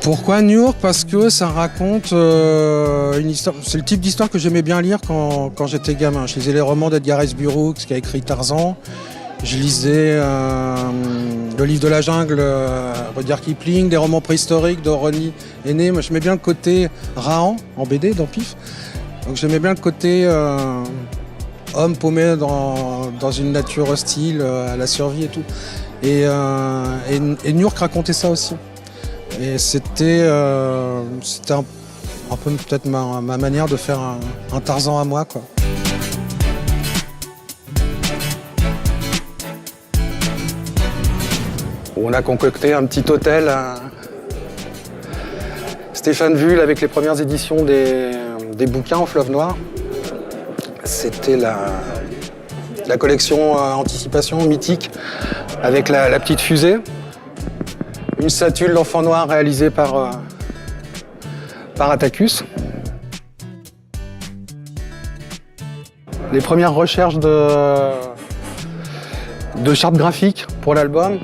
Pourquoi New York? Parce que ça raconte une histoire. C'est le type d'histoire que j'aimais bien lire quand j'étais gamin. Je lisais les romans d'Edgar Rice Burroughs qui a écrit Tarzan. Je lisais le livre de la jungle, Rudyard Kipling, des romans préhistoriques de Ronnie Henné. Moi, j'aimais bien le côté Rahan en BD, dans Pif. Donc j'aimais bien le côté homme paumé dans une nature hostile à la survie et tout. Et New York racontait ça aussi. Et c'était un peu peut-être ma manière de faire un Tarzan à moi, quoi. On a concocté un petit hôtel à Stéphane Vull avec les premières éditions des bouquins en fleuve noir. C'était la collection Anticipation mythique avec la petite fusée. Une statue de l'enfant noir réalisée par Atticus. Les premières recherches de chartes graphiques pour l'album.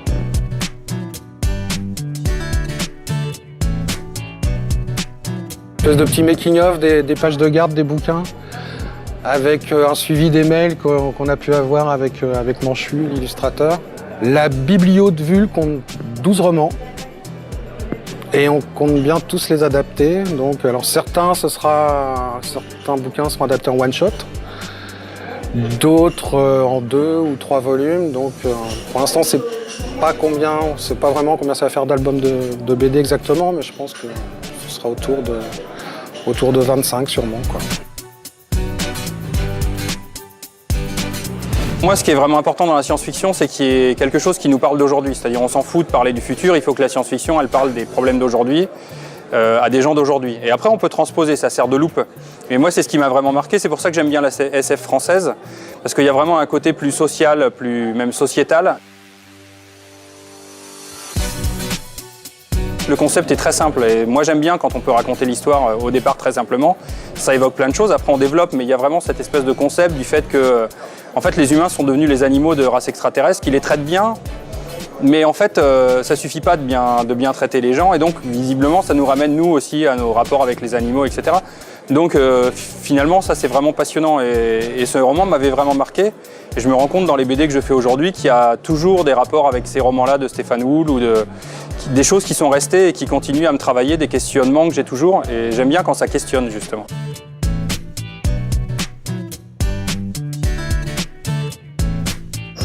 Une espèce de petit making-of des pages de garde des bouquins avec un suivi des mails qu'on a pu avoir avec Manchu, l'illustrateur. La biblio de Vull compte 12 romans et on compte bien tous les adapter. Donc, alors certains bouquins seront adaptés en one-shot, d'autres en 2 ou 3 volumes. Donc pour l'instant, on ne sait pas vraiment combien ça va faire d'albums de BD exactement, mais je pense que ce sera autour de 25 sûrement, quoi. Moi, ce qui est vraiment important dans la science-fiction, c'est qu'il y ait quelque chose qui nous parle d'aujourd'hui. C'est-à-dire, on s'en fout de parler du futur, il faut que la science-fiction, elle parle des problèmes d'aujourd'hui à des gens d'aujourd'hui. Et après, on peut transposer, ça sert de loupe. Mais moi, c'est ce qui m'a vraiment marqué, c'est pour ça que j'aime bien la SF française, parce qu'il y a vraiment un côté plus social, plus même sociétal. Le concept est très simple et moi j'aime bien quand on peut raconter l'histoire au départ très simplement. Ça évoque plein de choses, après on développe, mais il y a vraiment cette espèce de concept du fait que en fait, les humains sont devenus les animaux de race extraterrestre, qui les traitent bien, mais en fait ça suffit pas de bien traiter les gens et donc visiblement ça nous ramène nous aussi à nos rapports avec les animaux, etc. Donc finalement ça c'est vraiment passionnant et ce roman m'avait vraiment marqué. Et je me rends compte dans les BD que je fais aujourd'hui qu'il y a toujours des rapports avec ces romans-là de Stéphane Vull ou des choses qui sont restées et qui continuent à me travailler, des questionnements que j'ai toujours. Et j'aime bien quand ça questionne, justement.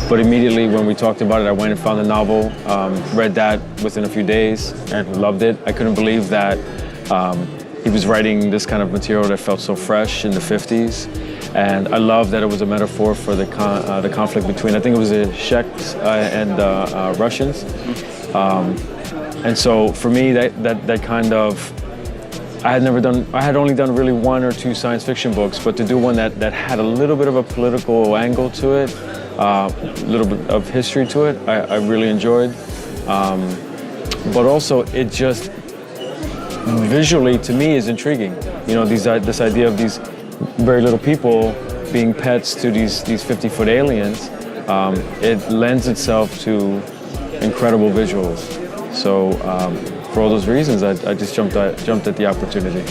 But immediately when we talked about it, I went and found the novel, read that within a few days and loved it. I couldn't believe that he was writing this kind of material that felt so fresh in the 50s. And I love that it was a metaphor for the conflict between, I think it was the Czechs and Russians. And so for me, that kind of, I had only done really 1 or 2 science fiction books, but to do one that had a little bit of a political angle to it, a little bit of history to it, I really enjoyed. But also it just, visually to me is intriguing. You know, this idea of these very little people being pets to these 50-foot aliens, it lends itself to incredible visuals. So for all those reasons, I just jumped at the opportunity.